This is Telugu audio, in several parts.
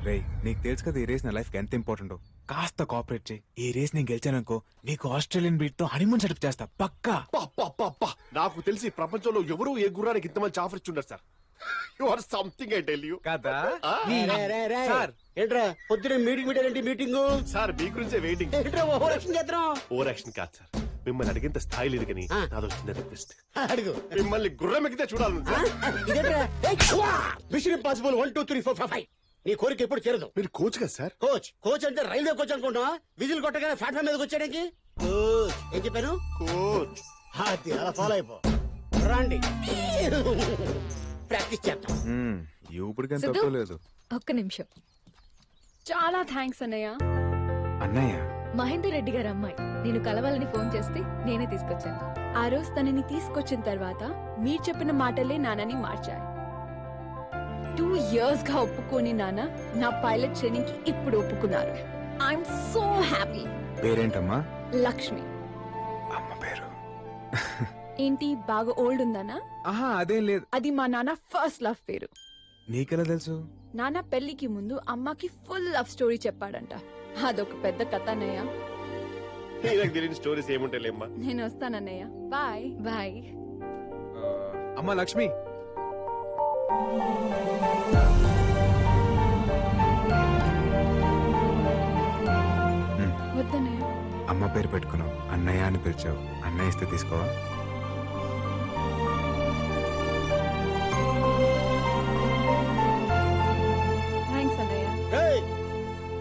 రేయ్ నీకు తెలుసు కదా ఈ రేస్ నా లైఫ్ కి ఎంత ఇంపార్టెంట్. కాస్త కోఆపరేట్ చేయి. ఈ రేస్ నేను గెలిచాననుకో నీకు ఆస్ట్రేలియన్ బీట్ తో హనీమూన్ సెటప్ చేస్తా పక్కా. నాకు తెలిసి ప్రపంచంలో ఎవరు ఏ గుర్రానికి ఇంత మంచి ఆఫర్ ఇచ్చుంటారు sir. You are something I tell you కదా. సార్ ఏంట్రా పొద్దున మీటింగ్ మీటింగ్ సార్ మీ గురించే వెయిటింగ్. ఓవర్ యాక్షన్ కాదు సార్, మిమ్మల్ని అడిగేంత స్థాయి లేదు కానీ నాదో చిన్న రిక్వెస్ట్. అడుగు. మిమ్మల్ని గుర్రం ఎక్కితే చూడాలి సార్. Machine impossible 1 2 3 4 5. నీ కోరిక ఎప్పుడు చేరదు. మీరు కోచ్ కదా సార్? కోచ్ అంటే రైల్వే కోచ్ అనుకుంటా. విజిల్ కొట్టగానే ప్లాట్ఫామ్ మీదకి వచ్చాడానికి ఏం చెప్పాను? కోచ్. అది అలా ఫాలో అయిపో. రండి ప్రాక్టీస్ చేద్దాం. ఇప్పటికేం తప్పలేదు. ఒక్క నిమిషం. చాలా థ్యాంక్స్ అన్నయ్య. అన్నయ్య మహేందర్ రెడ్డి గారు అమ్మాయి నేను కలవాలని ఫోన్ చేస్తే నేనే తీసుకొచ్చాను. ఆ రోజు తనని తీసుకొచ్చిన తర్వాత మీరు చెప్పిన మాటలే నాన్నని మార్చాయి. 2 years గా ఒప్పుకోని నాన్న నా పైలట్ ట్రైనింగ్ కి ఇప్పుడు ఒప్పుకున్నారు. I'm so happy. పేరేంటమ్మా? లక్ష్మి. అమ్మ పేరు ఏంటి బాగా ఓల్డ్ ఉందనా? ఆహా అదేం లేదు. అది మా నాన్న ఫస్ట్ లవ్ పేరు. నీకెలా తెలుసు? నాన్న పెళ్లికి ముందు అమ్మకి ఫుల్ లవ్ స్టోరీ చెప్పాడంట. అదొక పెద్ద కథ అన్నయ్య. నాకు తెలియని స్టోరీస్ ఏముంటాయిలేమ్మా. నేను వస్తానన్నయ్య. Bye bye. అమ్మా లక్ష్మి. వద్దన్నయ్య. అమ్మ పేరు పెట్టుకున్నావు, అన్నయ్య అని పిలిచావు. అన్నయ్య ఇస్తే తీసుకోవా? థ్యాంక్స్ అన్నయ్య.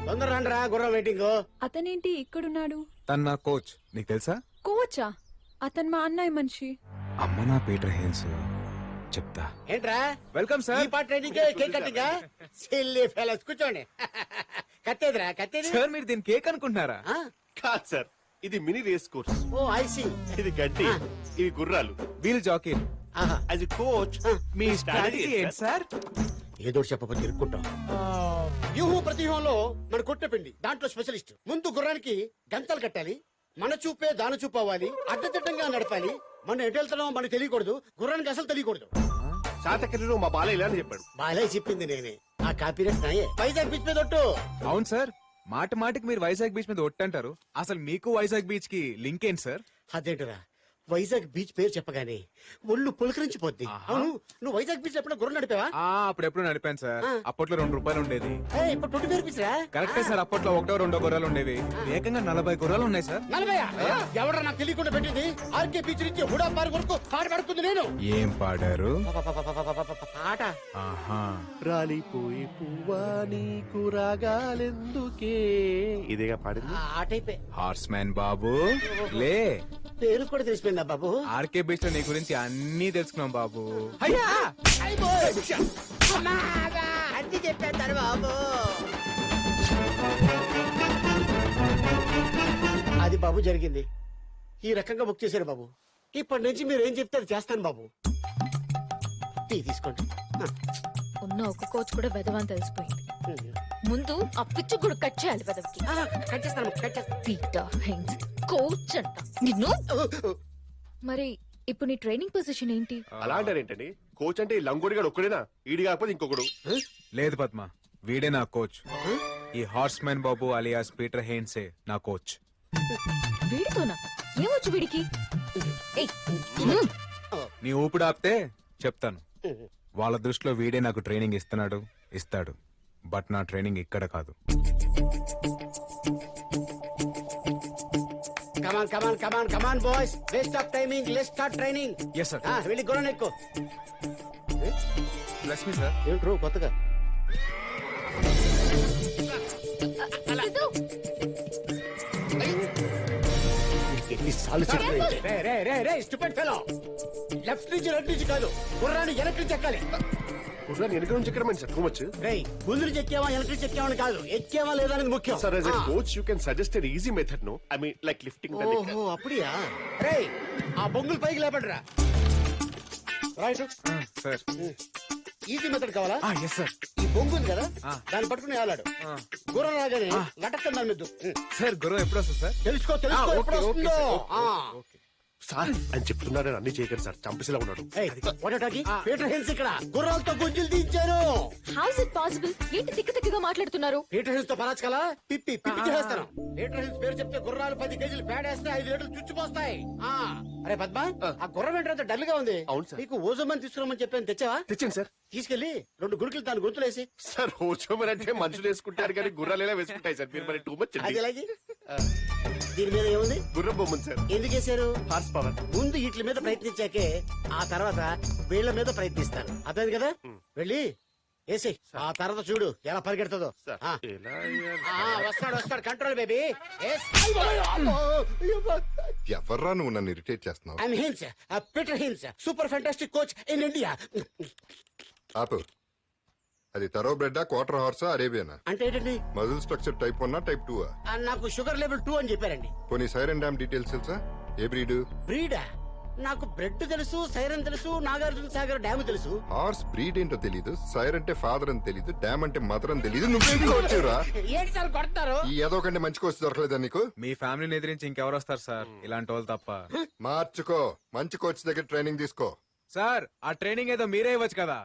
తొందర రండిరా గుర్రం వెయిటింగ్. అతనేంటి ఇక్కడున్నాడు? తను నా కోచ్, నీకు తెలుసా? కోచా? అతను మా అన్నయ్య మనిషి. అమ్మ నా పీటర్ హేన్స్. చెప్తా. ఏంట్రా వెల్కమ్ ఈ సార్. పాట training cake cutting silly fellows. కూర్చోండి. కట్టేదిరా కట్టేది. సార్ మీరు దీని కేక్ అనుకుంటున్నారా? కాదు సార్, ఇది mini race course. Oh I see. ఇది గడ్డి, ఇవి గుర్రాలు. Wheel jockey. As a coach మీ స్ట్రాటజీ ఏంటి సార్? ఏదో చెప్పకపోతే ఇరుక్కుంటాం. వ్యూహం ప్రతిహంలో మన కొట్టపిండి దాంట్లో స్పెషలిస్ట్. ముందు గుర్రానికి గంతలు కట్టాలి. మన చూపే దాని చూపు అవ్వాలి. అడ్డదిడ్డంగా నడపాలి. మనం ఎటు వెళ్తున్నామో మనకు తెలియకూడదు. గుర్రానికి అసలు తెలియకూడదు. శాతకర్ణిలో మా బాలయ్య ఇలా అని చెప్పాడు. బాలయ్య చెప్పింది నేనే. ఆ కాపీరేట్ నాయే. వైజాగ్ బీచ్ మీద ఒట్టు. అవును సార్, మాట మాటికి మీరు వైజాగ్ బీచ్ మీద ఒట్టంటారు. అసలు మీకు వైజాగ్ బీచ్ కి లింక్ ఏంటి సార్? అదేంటరా వైజాగ్ బీచ్ పేరు చెప్పగానే ఒళ్ళు పులకరించిపోద్ది. అవును నువ్వు వైజాగ్ బీచ్ ఎప్పుడో గుర్రం నడిపావా? అప్పుడెప్పుడు నడిపాను సార్. అప్పట్లో 2 రూపాయలు ఉండేది. ఇప్పుడు 20 రూపీస్ రా. కరెక్టే సార్. అప్పట్లో 1-2 గుర్రాలు ఉండేవి. ఏకంగా 40 గుర్రాలు ఉన్నాయి సార్. 40? ఎవడరా నాకు తెలియకుండా పెట్టింది? ఆర్కే బీచ్ నుంచి హుడా పార్క్ వరకు పాట పాడుకుంది నేను. ఏం పాడారు? పాట రాలిపోయి పువ్వా నీకు రాగాలెందుకే, ఇదేగా పాడింది. ఆటైపోయి హార్స్ మ్యాన్ బాబు లే. పేరు కూడా తెలిసిపోయిందా బాబు? ఆర్కే బీచ్ లో నీ గురించి అన్ని తెలుసుకున్నాం బాబు. అన్ని చెప్పేస్తారు బాబు. అది బాబు జరిగింది. ఈ రకంగా బుక్ చేశారు బాబు. ఇప్పటి నుంచి మీరు ఏం చెప్తే అది చేస్తాను బాబు. టీ తీసుకోండి. ఉన్న ఒక కోచ్ కూడా వెదవని తెలిసిపోయింది. ముందు ఆ పిచ్చు కూడా కట్ చేయాలి వెదవికి. కట్ చేస్తాను కట్ చేస్తాను. పీటర్ హెయిన్స్ కోచ్ అంట నిన్ను. మరి ఇప్పుడు నీ ట్రైనింగ్ పొజిషన్ ఏంటి? అలా అంటారేంటండి? కోచ్ అంటే లంగోడిగాడు ఒక్కడేనా? ఈడి కాకపోతే ఇంకొకడు. లేదు పద్మ, వీడే నా కోచ్. ఈ హార్స్ మ్యాన్ బాబు అలియాస్ పీటర్ హెయిన్సే నా కోచ్. వీడితోనా? ఏమొచ్చు వీడికి? నీ ఊపిడి ఆపితే చెప్తాను. వాళ్ళ దృష్టిలో వీడే నాకు ట్రైనింగ్ ఇస్తాడు. బట్ నా ట్రైనింగ్ ఇక్కడ కాదు. Come on, boys. Let's stop timing. Let's start training. Yes, sir. వెళ్ళి గుర్రం ఎక్కు. లక్ష్మి సార్. ఏంట్రో కొత్తగా ఎన్నిసార్లు లెఫ్ట్ నుంచి రైట్ నుంచి కాదు, గుర్రాన్ని వెనక్కి నుంచి ఎక్కాలి. గుర్రాన్ని వెనక నుంచి ఎక్కడమని సార్ టూ మచ్. ముందు నుంచి ఎక్కావా వెనక్కి నుంచి ఎక్కావా అని కాదు, ఎక్కావా లేదా అనేది ముఖ్యం. Sir as a coach you can suggest an easy method. No I mean like lifting the leg. ఓహో అప్పుడియా. రేయ్ ఆ బొంగులు పైకి లేపడరా. Right sir. ఈజీ మెథడ్ కావాలా? Yes sir. ఈ బొంగు ఉంది కదా, దాన్ని పట్టుకుని ఆలాడు. గుర్రం రాగానే లటక్కని దాని మీద. సార్ గుర్రం ఎప్పుడు వస్తుంది సార్? తెలుసుకో ఎప్పుడు వస్తుందో. సార్ ఆయన చెప్తున్నాడు అన్ని చేయకండి సార్, చంపేసేలా ఉన్నాడు. పీటర్ హిల్స్ ఇక్కడ గుర్రాలతో గుంజులు తీయించారు. How's it possible? ఏంటి తిక్క తిక్కగా మాట్లాడుతున్నారు? పీటర్ హిల్స్ తో పరాచ్ కలా పిప్పి పిప్పి చేస్తాను. పీటర్ హిల్స్ పేరు చెప్తే గుర్రాలు 10 కేజీలు పేడేస్తే 5 లీటర్లు చుచ్చిపోస్తాయి. అరే పద్మ, ఆ గుర్రం ఏంటంటే డల్ గా ఉంది. అవును సార్. నీకు ఓజోమని తీసుకురామని చెప్పాను, తెచ్చావా? తెచ్చండి సార్. తీసుకెళ్లి 2 గుడికలు దాని గుర్తులేసి. సార్ హోచోమర్ అంటే మనుషులు వేసుకుంటారు కానీ గుర్రాలు ఎలా వేసుకుంటాయి సార్, మీరు మరి టూ మచ్. అది ఎలాగి? దీని మీద ఏముంది? గుర్రం బొమ్మను సార్. ఎందుకు వేశారు? Horse power. ముందు వీటి మీద ప్రయత్నించాకే ఆ తర్వాత వీళ్ళ మీద ప్రయత్నిస్తాను. అర్థమైంది కదా? వెళ్ళి వేసి ఆ తర్వాత చూడు ఎలా పరిగెడుతుందో. సార్ ఆ. ఎలా అయ్యారు? వస్తాడు కంట్రోల్ బేబీ. ఎవర్రా నువ్వు నన్ను ఇరిటేట్ చేస్తున్నావు? I'm Hinds, Peter Hinds, super fantastic coach in India. ఆపు. అది తరో బ్రెడ్ క్వార్టర్ హార్స్ అరేబియనా? అంటే ఏంటండి? Muscle structure type 1 type 2? నాకు షుగర్ లెవెల్ 2 అని చెప్పారండి. పోనీ సైరన్ డ్యామ్ డీటెయిల్స్ తెలుసా? ఏ బ్రీడ్? బ్రీడా? నాకు బ్రెడ్ తెలుసు, సైరన్ తెలుసు, నాగార్జున సాగర్ డ్యామ్ తెలుసు. హార్స్ బ్రీడ్ ఏంటో తెలీదు, సైర్ అంటే ఫాదర్ అని తెలీదు, డ్యామ్ అంటే మదర్ అని తెలీదు. నువ్వేంటి వచ్చావురా? ఏంటి సార్ కొడతారు? ఈ ఏదో కంటే మంచి కోచ్ దొరకలేదా నీకు? మీ ఫ్యామిలీని ఎదిరించి ఇంకెవరు వస్తారు సార్, ఇలాంటి వాళ్ళు తప్ప. మార్చుకో, మంచి కోచ్ దగ్గర ట్రైనింగ్ తీసుకో. సార్ ఆ ట్రైనింగ్ ఏదో మీరే ఇవ్వచ్చు కదా.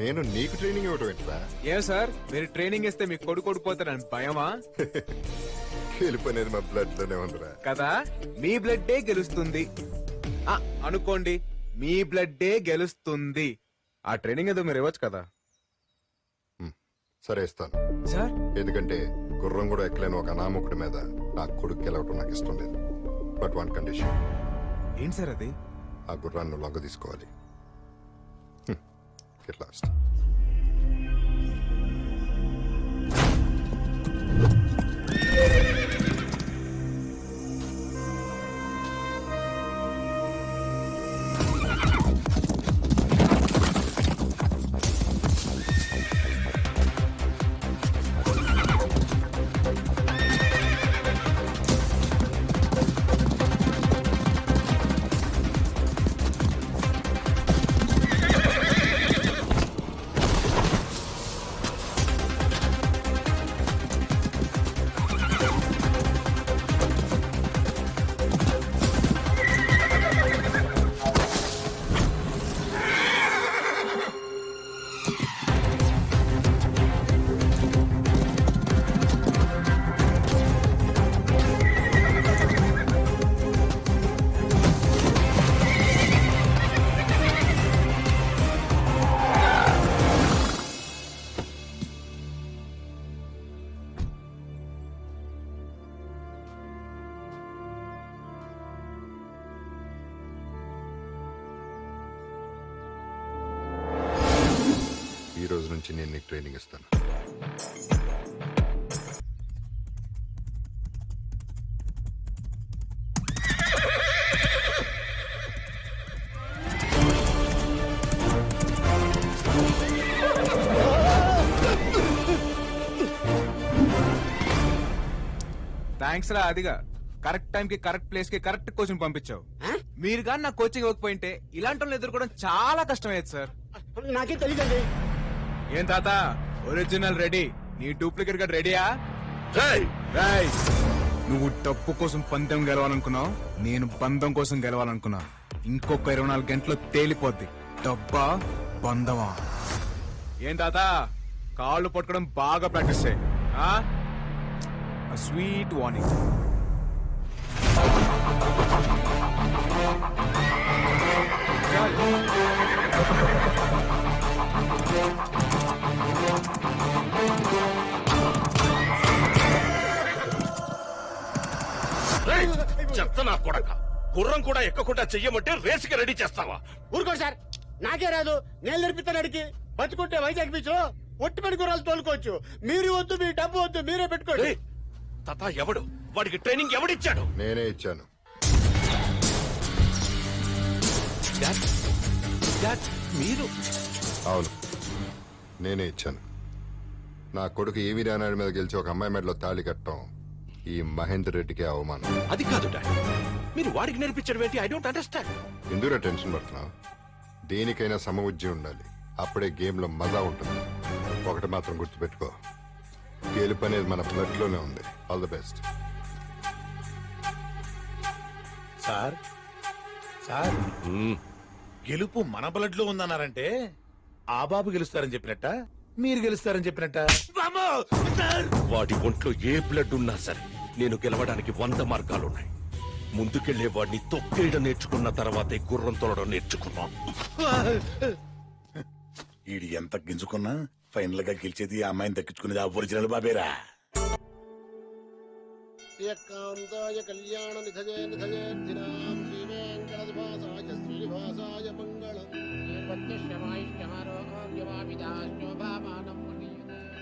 నేను నీకు ట్రైనింగ్ ఇవ్వడం ఏంట్రా? ఏం సార్ మీరు ట్రైనింగ్ ఇస్తే మీకు కొడుకోడిపోతారని భయమా? వెళ్ళిపోయినది మా బ్లడ్ లోనే ఉందిరా. కదా మీ బ్లడ్డే గెలుస్తుంది అనుకోండి, మీ బ్లడ్డే గెలుస్తుంది. ఆ ట్రైనింగ్ ఏదో మీరు ఇవ్వచ్చు కదా. సరే ఇస్తాను సార్. ఎందుకంటే గుర్రం కూడా ఎక్కలేని ఒక అనామకుడి మీద నా కొడుకు గెలవటం నాకు ఇష్టం లేదు. But 1 condition. ఏంటి సార్ అది? ఆ గుర్రాన్ని లొంగ తీసుకోవాలి. లాస్ట్ ఈ రోజు నుంచి నేను నీకు ట్రైనింగ్ ఇస్తాను. థ్యాంక్స్ రా. అదిగా కరెక్ట్ టైం కి కరెక్ట్ ప్లేస్ కి కరెక్ట్ కోచింగ్ పంపించావు. మీరు కానీ నాకు కోచింగ్ ఇవ్వకపోయింటే ఇలాంటి వాళ్ళు ఎదుర్కోవడం చాలా కష్టమయ్యేది సార్. నాకే తెలియదండి. ఏం తాత ఒరిజినల్ రెడీ, నీ డూప్లికేట్ గా రెడీయా? రేయ్! రేయ్, నువ్వు డబ్బు కోసం పందెం గెలవాలనుకున్నావు, నేను బంధం కోసం గెలవాలనుకున్నా. ఇంకొక 24 గంటలు తేలిపోద్ది డబ్బా బంధమా. ఏం తాత కాళ్ళు పట్టుకోవడం బాగా ప్రాక్టీస్ చేయి. Sweet warning. చెత్త నా కొడక, గుర్రం కూడా ఎక్కకుండా చెయ్యమంటే రేసుకి రెడీ చేస్తావా? ఊరుకోండి సార్, నాకే రాదు. నేను నేర్పిస్తాను అడిగి. బతుకుంటే వైజాగ్ బీచ్ లో ఒట్టి పడి గుర్రాలు తోలుకోవచ్చు. మీరు వద్దు, మీ డబ్బు వద్దు, మీరే పెట్టుకోండి. తాత ఎవడు వాడికి ట్రైనింగ్ ఎవడిచ్చాడు? నేనే ఇచ్చాను. మీరు? అవును, నేనే ఇచ్చాను. నా కొడుకు ఏవి రానాడి మీద గెలిచి ఒక అమ్మాయి మెడలో తాళి కట్టడం ఈ మహేందర్ రెడ్డికి అవమానం. అది కాదు డాడీ, మీరు వాడికి నేర్పించడం ఏంటి? I don't understand. ఎందుకు టెన్షన్ పడుతున్నావు? దేనికైనా సమబుద్ధి ఉండాలి, అప్పుడే గేమ్ లో మజా ఉంటుంది. ఒకటి మాత్రం గుర్తుపెట్టుకో, గెలుపు అనేది మన బ్లడ్ లోనే ఉంది. All the best. Sir sir గెలుపు మన బ్లడ్ లో ఉందన్నారంటే ఆ బాబు గెలుస్తారని చెప్పినట్ట, మీరు గెలుస్తారని చెప్పినట్ట? వాడి ఒంట్లో ఏ బ్లడ్ ఉన్నా సరే నేను గెలవడానికి 100 మార్గాలున్నాయి. ముందుకెళ్లే వాడిని తొక్కేయడం నేర్చుకున్న తర్వాతే గుర్రం తోలడం నేర్చుకున్నాం. ఈడు ఎంత గింజుకున్నా ఫైనల్ గా గెలిచేది ఆ అమ్మాయిని దక్కించుకునేది ఆ ఒరిజినల్ బాబేరా. ఏకాంతాయ కళ్యాణ నిధయే నిధయేర్ధినాం శ్రీ వెంకటనివాసాయ శ్రీనివాసాయ మంగళం.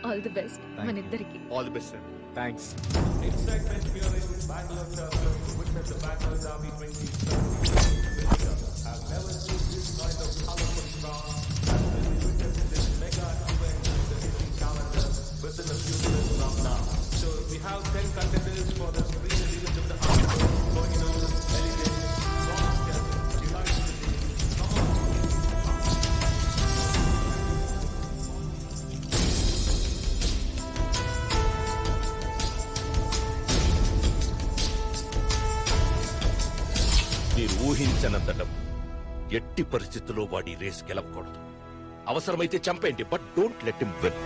ఆల్ ది బెస్ట్ మన ఇద్దరికి. All the best sir. Thanks. మీరు ఊహించనంత డబ్బు. ఎట్టి పరిస్థితుల్లో వాడి రేస్ గెలవకూడదు. అవసరమైతే చంపేయండి, but don't let him win.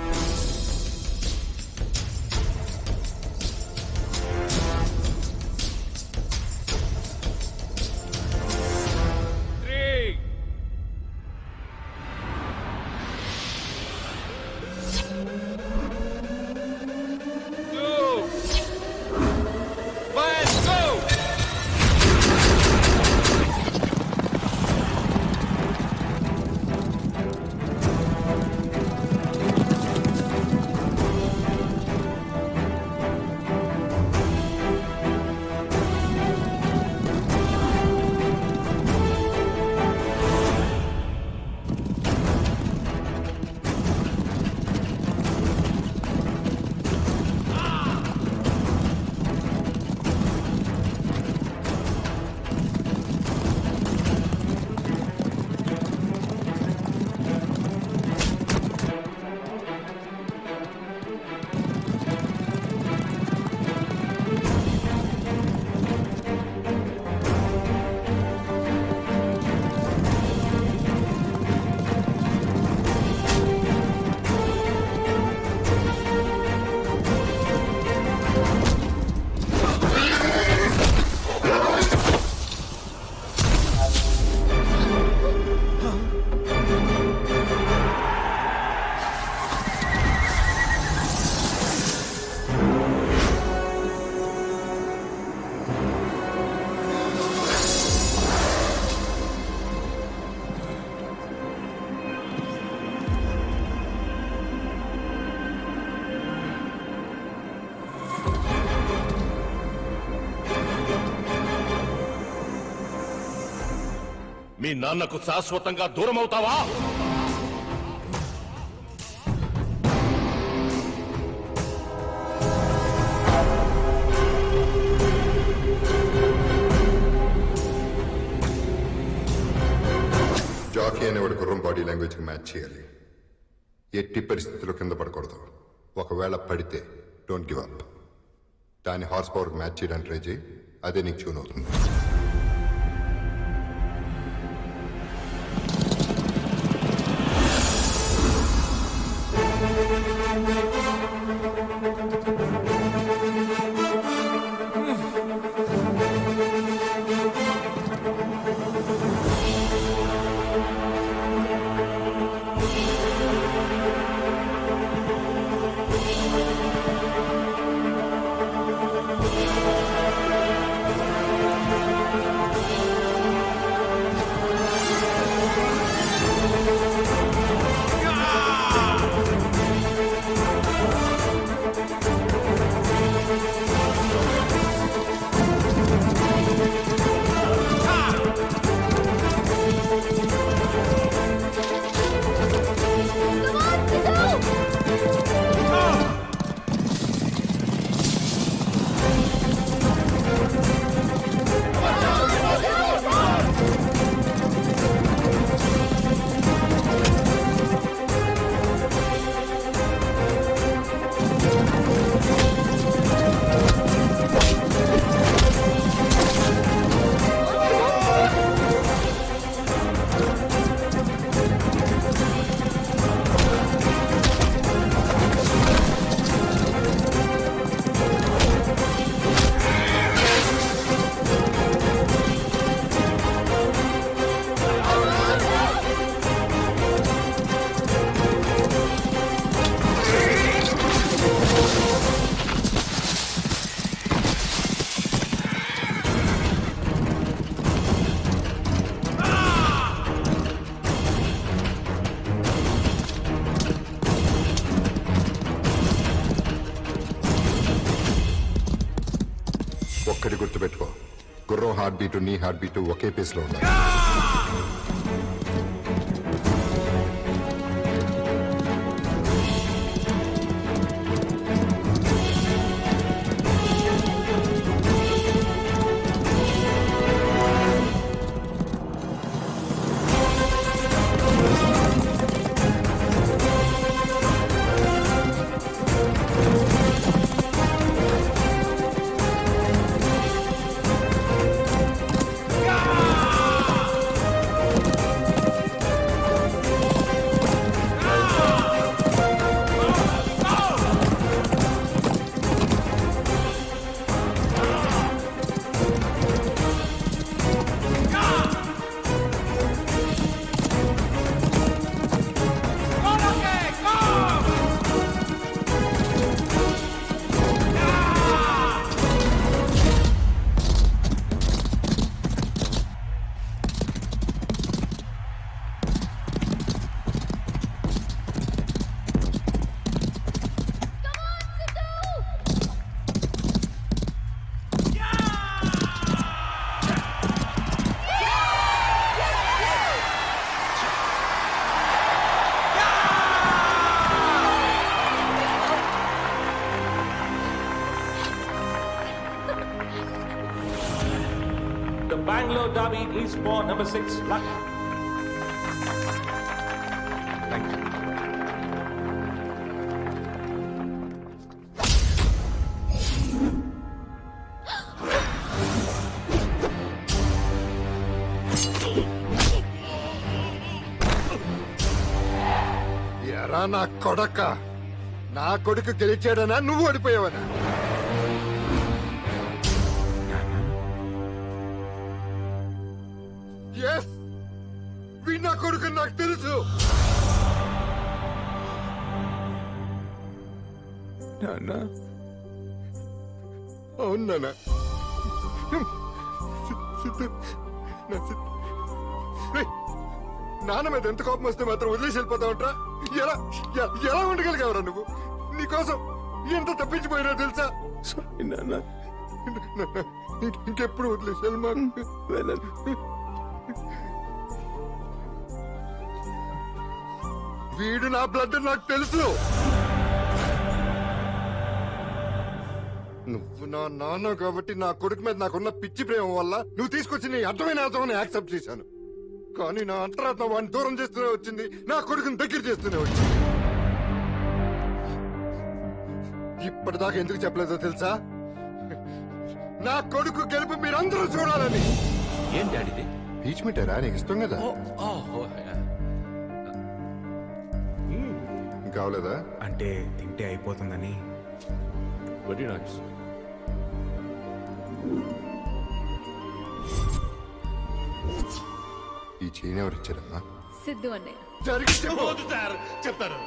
మీ నాన్నకు శాశ్వతంగా దూరం అవుతావా? జాకీ అనేవాడు గుర్రం బాడీ లాంగ్వేజ్ కి మ్యాచ్ చేయాలి. ఎట్టి పరిస్థితుల్లో కింద పడకూడదు. ఒకవేళ పడితే డోంట్ గివ్ అప్. దాని హార్స్ పవర్ మ్యాచ్ చేయడానికి ట్రై చేయి. అదే నీకు ట్యూన్ అవుతుంది. గుర్తుపెట్టుకో, గుర్రం హార్ట్ బీటు నీ హార్ట్ బీటు ఒకే పేస్ లో ఉండాలి. The Bangalore Derby is for number 6, Luck. Thank you. ఎరా నా కొడక, నా కొడుకు గెలిచాడనా నువ్వు ఓడిపోయావనా? ఎస్, వీ నా కొడుకు నాకు తెలుసు. నాన్న, అవును నాన్న. నాన్న మీద ఎంత కోపం వస్తే మాత్రం వదిలేసి వెళ్ళిపోతావుంట్రా? ఎలా ఎలా ఉండగలిగావురా నువ్వు? నీకోసం ఎంత తప్పించిపోయినా తెలుసా? సారీ నాన్న. ఇంకెప్పుడు వదిలేసి వెళ్ళను. వీడు నా బ్లడ్ నాకు తెలుసు. నువ్వు నా నాన్న కాబట్టి నా కొడుకు మీద నాకున్న పిచ్చి ప్రేమ వల్ల నువ్వు తీసుకొచ్చి నీ అర్థమైన అర్థమని యాక్సెప్ట్ చేశాను. కానీ నా అంతరాత్మ వాడిని దూరం చేస్తూనే వచ్చింది, నా కొడుకుని దగ్గర చేస్తూనే వచ్చింది. ఇప్పటిదాకా ఎందుకు చెప్పలేదో తెలుసా? నా కొడుకు గెలుపు మీరందరూ చూడాలని. ఏం డాడీది? పీచ్ మిఠారా నీకు ఇష్టం కదా? కావలేదా? అంటే తింటే అయిపోతుందని. Very nice. ఈ చైన్ ఎవరు ఇచ్చారమ్మా? సిద్ధు అన్నయ్య. జరిగి చెప్పు. సార్ చెప్తారు.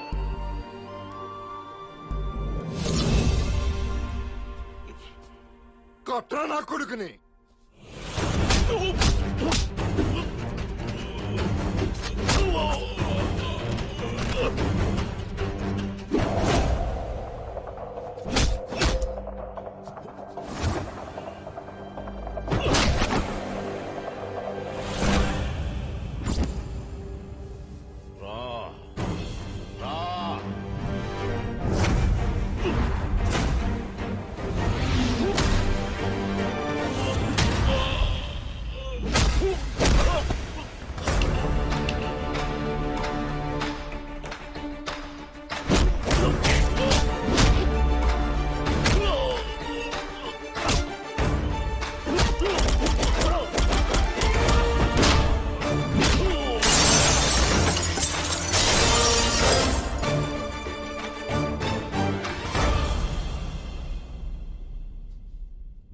కొట్రా నా కొడుకుని.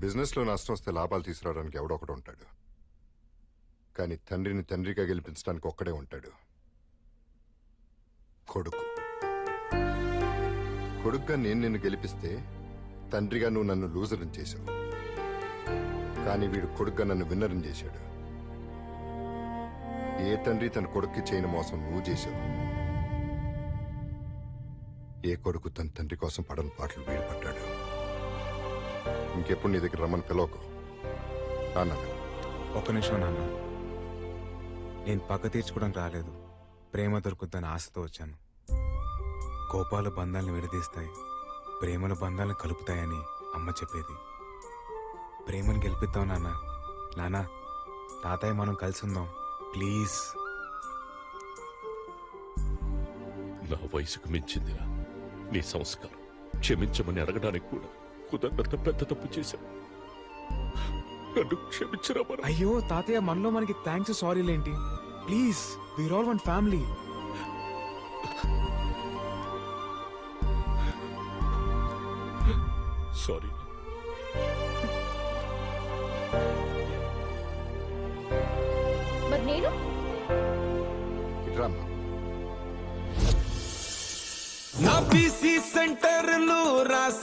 బిజినెస్ లో నష్టం వస్తే లాభాలు తీసుకురావడానికి ఎవడొకడు ఉంటాడు, కానీ తండ్రిని తండ్రిగా గెలిపించడానికి ఒక్కడే ఉంటాడు, కొడుకు. కొడుకుగా నేను నిన్ను గెలిపిస్తే తండ్రిగా నువ్వు నన్ను లూజర్ని చేశావు, కానీ వీడు కొడుకుగా నన్ను విన్నర్ని చేశాడు. ఏ తండ్రి తన కొడుక్కి చేయని మోసం నువ్వు చేశావు. ఏ కొడుకు తన తండ్రి కోసం పడని పాటలు వీడు పడ్డాడు. ఇంకెప్పుడు నీ దగ్గర రమ్మని పిలవకు. నాన్న ఒక్క నిమిషం నాన్న. నేను పక్క తీర్చుకోవడానికి రాలేదు, ప్రేమ దొరుకుద్దని ఆశతో వచ్చాను. కోపాలు బంధాలను విడదీస్తాయి, ప్రేమల బంధాలను కలుపుతాయని అమ్మ చెప్పేది. ప్రేమను గెలిపిద్దాం నాన్న. నాన్న, తాతయ్య మనం కలిసి ఉందాం ప్లీజ్. నా వయసుకు మించిందిరా నీ సంస్కారం. క్షమించమని అడగడానికి కూడా కుదరనంత పెద్ద తప్పు చేశాను. నన్ను క్షమించరా మనం. అయ్యో తాతయ్య, మనలో మనకి థ్యాంక్స్ సారీలేంటి? Please, we are all one family. Sorry. మరి నేను ఇట్రా అమ్మా. నా బీసీ సెంటర్లు రాసి